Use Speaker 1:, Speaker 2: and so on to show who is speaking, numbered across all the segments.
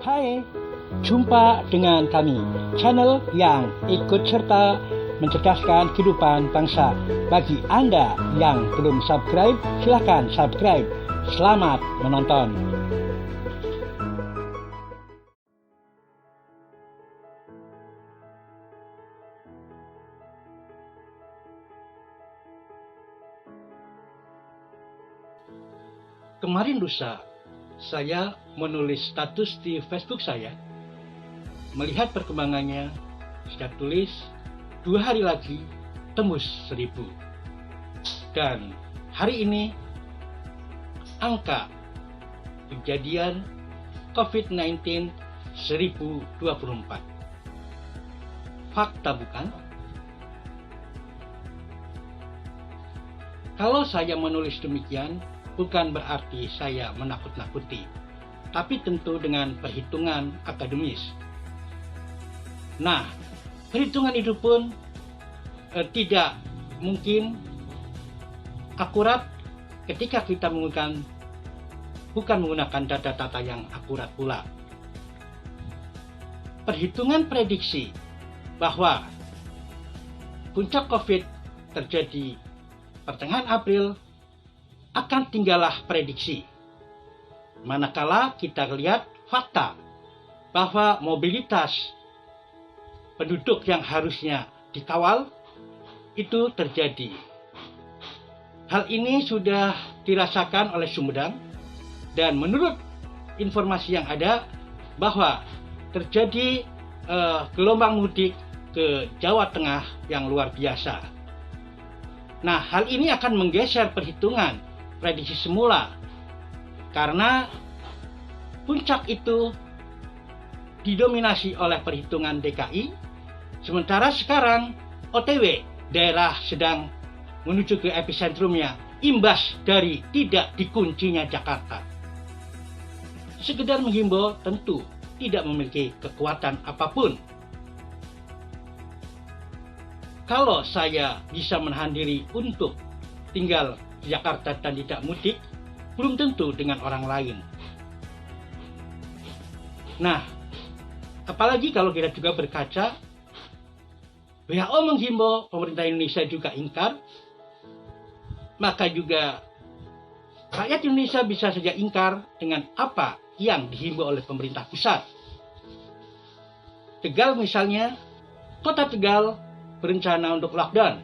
Speaker 1: Hai, jumpa dengan kami, channel yang ikut serta mencerdaskan kehidupan bangsa. Bagi Anda yang belum subscribe, silakan subscribe. Selamat menonton. Kemarin lusa, saya menulis status di Facebook saya. Melihat perkembangannya, saya tulis 2 hari lagi tembus 1000. Dan hari ini angka kejadian COVID-19 1024. Fakta bukan? Kalau saya menulis demikian, bukan berarti saya menakut-nakuti, tapi tentu dengan perhitungan akademis. Nah, perhitungan itu pun tidak mungkin akurat ketika kita bukan menggunakan data-data yang akurat pula. Perhitungan prediksi bahwa puncak COVID terjadi pertengahan April akan tinggallah prediksi. Manakala kita lihat fakta bahwa mobilitas penduduk yang harusnya dikawal itu terjadi. Hal ini sudah dirasakan oleh Sumedang, dan menurut informasi yang ada bahwa terjadi gelombang mudik ke Jawa Tengah yang luar biasa. Nah, hal ini akan menggeser perhitungan prediksi semula, karena puncak itu didominasi oleh perhitungan DKI, sementara sekarang OTW daerah sedang menuju ke epicentrumnya, imbas dari tidak dikuncinya Jakarta. Sekedar menghimbau tentu tidak memiliki kekuatan apapun. Kalau saya bisa menahan diri untuk tinggal di Jakarta dan tidak mudik, belum tentu dengan orang lain. Nah, apalagi kalau kita juga berkaca, WHO menghimbau, pemerintah Indonesia juga ingkar, maka juga rakyat Indonesia bisa saja ingkar dengan apa yang dihimbau oleh pemerintah pusat. Tegal misalnya, kota Tegal berencana untuk lockdown,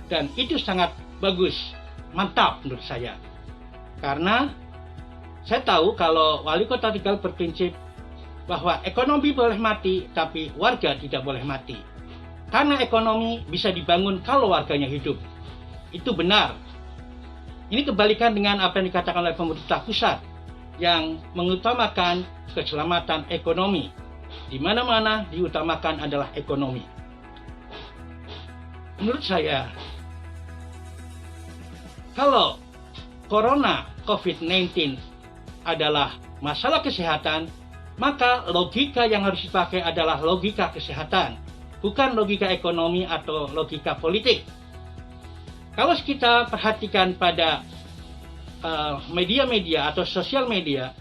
Speaker 1: dan itu sangat bagus. Mantap menurut saya, karena saya tahu kalau wali kota Tegal berprinsip bahwa ekonomi boleh mati tapi warga tidak boleh mati, karena ekonomi bisa dibangun kalau warganya hidup. Itu benar. Ini kebalikan dengan apa yang dikatakan oleh pemerintah pusat yang mengutamakan keselamatan ekonomi. Di mana-mana diutamakan adalah ekonomi. Menurut saya, kalau corona COVID-19 adalah masalah kesehatan, maka logika yang harus dipakai adalah logika kesehatan, bukan logika ekonomi atau logika politik. Kalau kita perhatikan pada media-media atau sosial media,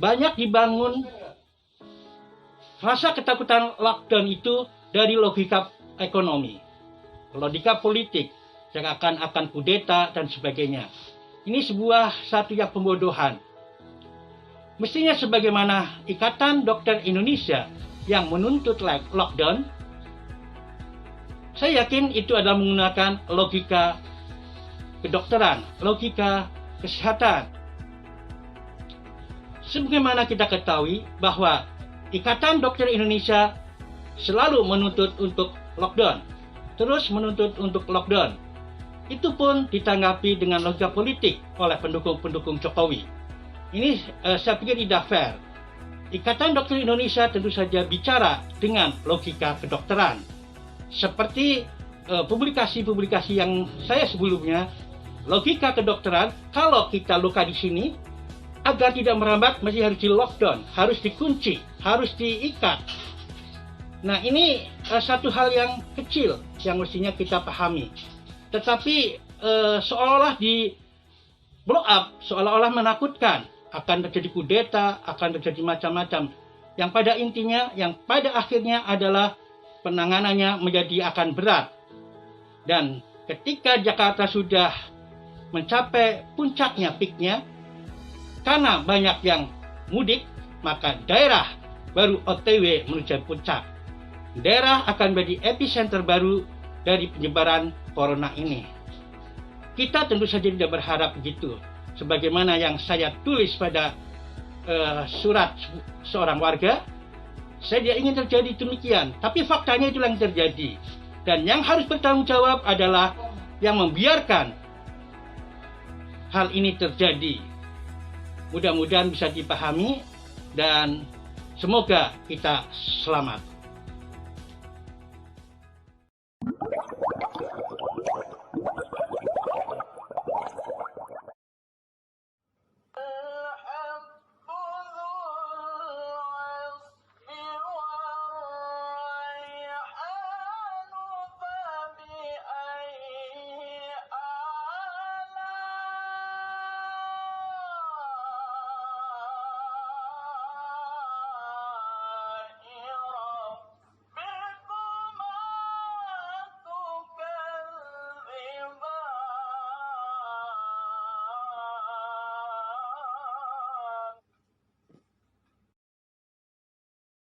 Speaker 1: banyak dibangun rasa ketakutan lockdown itu dari logika ekonomi, logika politik, yang akan kudeta dan sebagainya. Ini satu yang pembodohan. Mestinya sebagaimana Ikatan Dokter Indonesia yang menuntut lockdown, saya yakin itu adalah menggunakan logika kedokteran, logika kesehatan. Sebagaimana kita ketahui bahwa Ikatan Dokter Indonesia selalu menuntut untuk lockdown, terus menuntut untuk lockdown. Itu pun ditanggapi dengan logika politik oleh pendukung-pendukung Jokowi. Ini saya pikir tidak fair. Ikatan Dokter Indonesia tentu saja bicara dengan logika kedokteran. Seperti publikasi-publikasi yang saya sebelumnya, logika kedokteran, kalau kita luka di sini, agar tidak merambat, mesti harus di lockdown, harus dikunci, harus diikat. Nah, ini satu hal yang kecil yang mestinya kita pahami. Tetapi seolah-olah di blow up, seolah-olah menakutkan akan terjadi kudeta, akan terjadi macam-macam. Yang pada intinya, yang pada akhirnya adalah penanganannya menjadi akan berat. Dan ketika Jakarta sudah mencapai puncaknya, peaknya, karena banyak yang mudik, maka daerah baru OTW menuju puncak. Daerah akan menjadi epicenter baru dari penyebaran corona ini. Kita tentu saja tidak berharap begitu. Sebagaimana yang saya tulis pada surat seorang warga, saya tidak ingin terjadi demikian. Tapi faktanya itulah yang terjadi. Dan yang harus bertanggung jawab adalah yang membiarkan hal ini terjadi. Mudah-mudahan bisa dipahami dan semoga kita selamat.